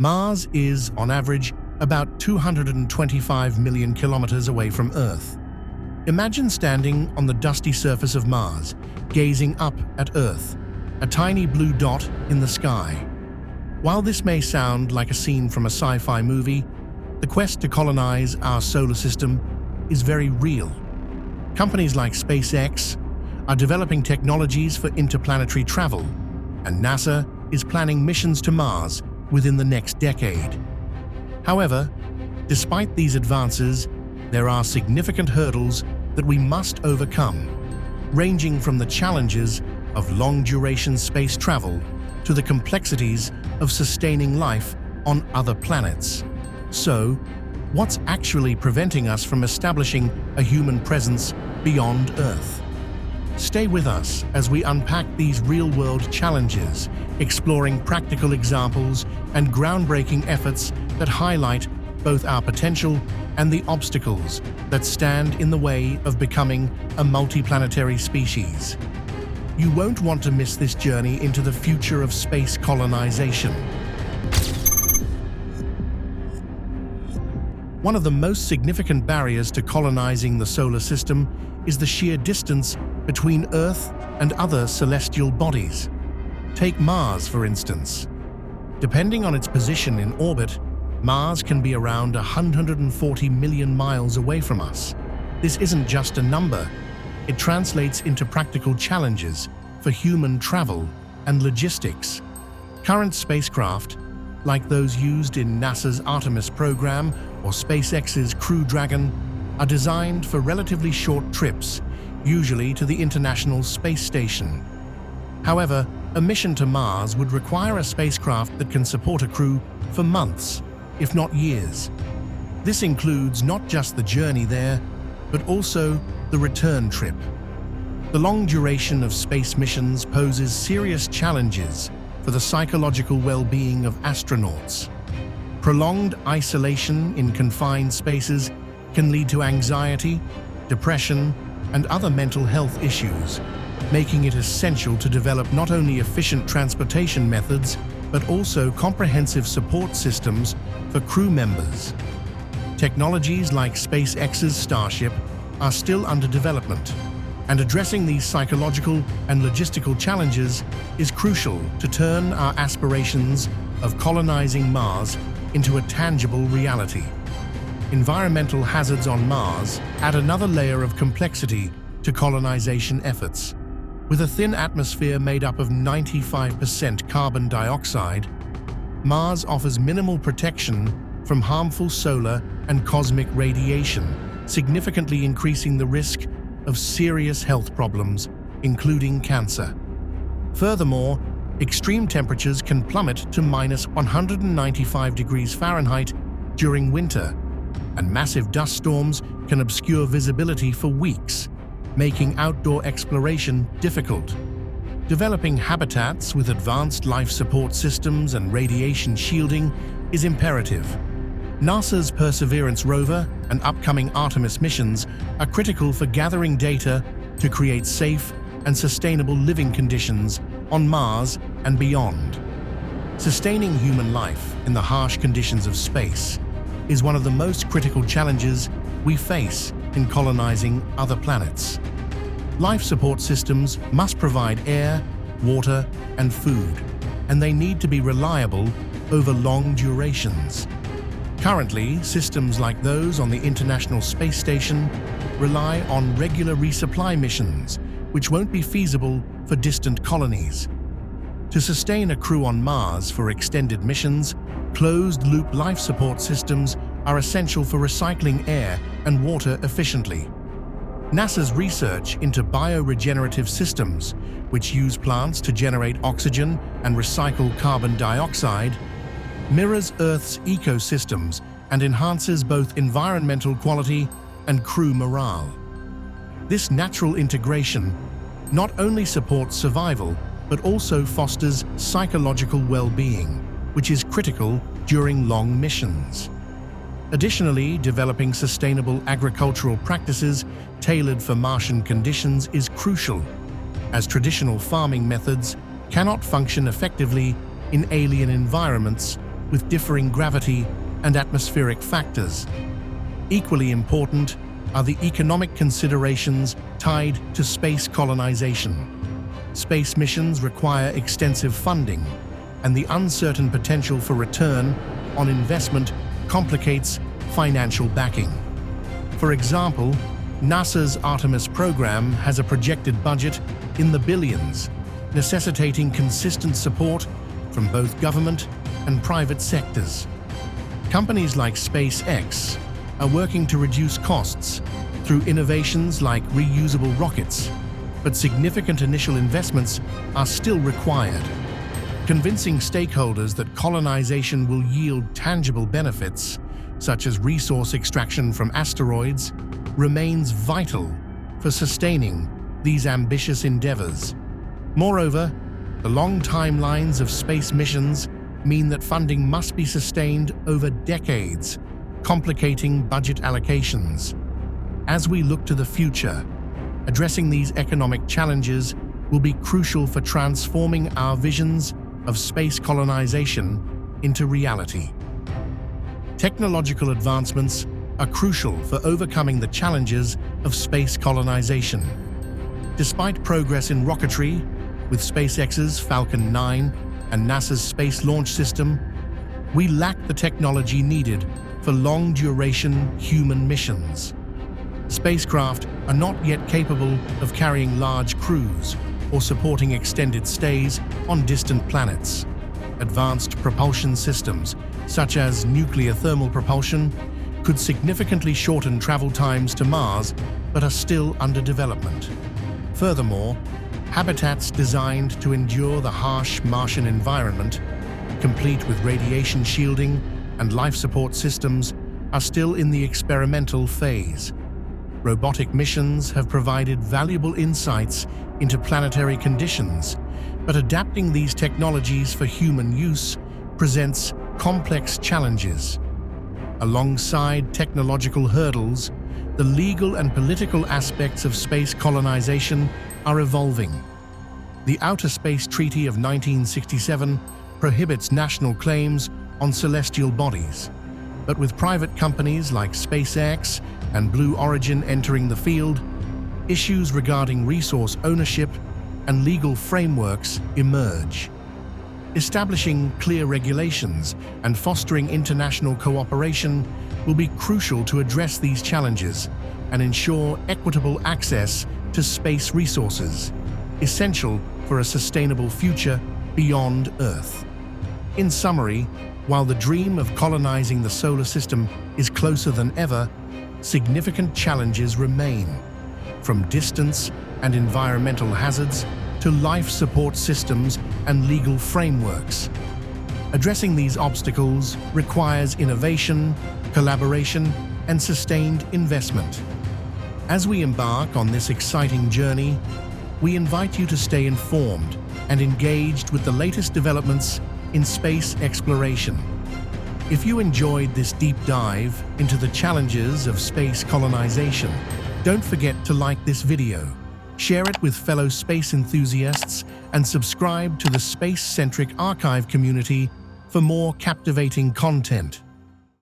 Mars is, on average, about 225 million kilometers away from Earth. Imagine standing on the dusty surface of Mars, gazing up at Earth, a tiny blue dot in the sky. While this may sound like a scene from a sci-fi movie, the quest to colonize our solar system is very real. Companies like SpaceX are developing technologies for interplanetary travel, and NASA is planning missions to Mars within the next decade. However, despite these advances, there are significant hurdles that we must overcome, ranging from the challenges of long-duration space travel to the complexities of sustaining life on other planets. So, what's actually preventing us from establishing a human presence beyond Earth? Stay with us as we unpack these real-world challenges, exploring practical examples and groundbreaking efforts that highlight both our potential and the obstacles that stand in the way of becoming a multiplanetary species. You won't want to miss this journey into the future of space colonization. One of the most significant barriers to colonizing the solar system is the sheer distance between Earth and other celestial bodies. Take Mars, for instance. Depending on its position in orbit, Mars can be around 140 million miles away from us. This isn't just a number. It translates into practical challenges for human travel and logistics. Current spacecraft, like those used in NASA's Artemis program or SpaceX's Crew Dragon, are designed for relatively short trips, usually to the International Space Station. However, a mission to Mars would require a spacecraft that can support a crew for months, if not years. This includes not just the journey there, but also the return trip. The long duration of space missions poses serious challenges for the psychological well-being of astronauts. Prolonged isolation in confined spaces can lead to anxiety, depression, and other mental health issues, making it essential to develop not only efficient transportation methods, but also comprehensive support systems for crew members. Technologies like SpaceX's Starship are still under development, and addressing these psychological and logistical challenges is crucial to turn our aspirations of colonizing Mars into a tangible reality. Environmental hazards on Mars add another layer of complexity to colonization efforts. With a thin atmosphere made up of 95% carbon dioxide, Mars offers minimal protection from harmful solar and cosmic radiation, significantly increasing the risk of serious health problems, including cancer. Furthermore, extreme temperatures can plummet to -195 degrees Fahrenheit during winter, and massive dust storms can obscure visibility for weeks, making outdoor exploration difficult. Developing habitats with advanced life support systems and radiation shielding is imperative. NASA's Perseverance rover and upcoming Artemis missions are critical for gathering data to create safe and sustainable living conditions on Mars and beyond. Sustaining human life in the harsh conditions of space is one of the most critical challenges we face in colonizing other planets. Life support systems must provide air, water, and food, and they need to be reliable over long durations. Currently, systems like those on the International Space Station rely on regular resupply missions, which won't be feasible for distant colonies. To sustain a crew on Mars for extended missions, closed-loop life support systems are essential for recycling air and water efficiently. NASA's research into bioregenerative systems, which use plants to generate oxygen and recycle carbon dioxide, mirrors Earth's ecosystems and enhances both environmental quality and crew morale. This natural integration not only supports survival, but also fosters psychological well-being, which is critical during long missions. Additionally, developing sustainable agricultural practices tailored for Martian conditions is crucial, as traditional farming methods cannot function effectively in alien environments with differing gravity and atmospheric factors. Equally important are the economic considerations tied to space colonization. Space missions require extensive funding, and the uncertain potential for return on investment complicates financial backing. For example, NASA's Artemis program has a projected budget in the billions, necessitating consistent support from both government and private sectors. Companies like SpaceX are working to reduce costs through innovations like reusable rockets, but significant initial investments are still required. Convincing stakeholders that colonization will yield tangible benefits, such as resource extraction from asteroids, remains vital for sustaining these ambitious endeavors. Moreover, the long timelines of space missions mean that funding must be sustained over decades, complicating budget allocations. As we look to the future, addressing these economic challenges will be crucial for transforming our visions of space colonization into reality. Technological advancements are crucial for overcoming the challenges of space colonization. Despite progress in rocketry, with SpaceX's Falcon 9 and NASA's Space Launch System, we lack the technology needed for long-duration human missions. Spacecraft are not yet capable of carrying large crews or supporting extended stays on distant planets. Advanced propulsion systems, such as nuclear thermal propulsion, could significantly shorten travel times to Mars, but are still under development. Furthermore, habitats designed to endure the harsh Martian environment, complete with radiation shielding and life support systems, are still in the experimental phase. Robotic missions have provided valuable insights into planetary conditions, but adapting these technologies for human use presents complex challenges. Alongside technological hurdles, the legal and political aspects of space colonization are evolving. The Outer Space Treaty of 1967 prohibits national claims on celestial bodies, but with private companies like SpaceX and Blue Origin entering the field, issues regarding resource ownership and legal frameworks emerge. Establishing clear regulations and fostering international cooperation will be crucial to address these challenges and ensure equitable access to space resources, essential for a sustainable future beyond Earth. In summary, while the dream of colonizing the solar system is closer than ever, significant challenges remain, from distance and environmental hazards to life support systems and legal frameworks. Addressing these obstacles requires innovation, collaboration, and sustained investment. As we embark on this exciting journey, we invite you to stay informed and engaged with the latest developments in space exploration. If you enjoyed this deep dive into the challenges of space colonization, don't forget to like this video, share it with fellow space enthusiasts, and subscribe to the Space-Centric Archive community for more captivating content.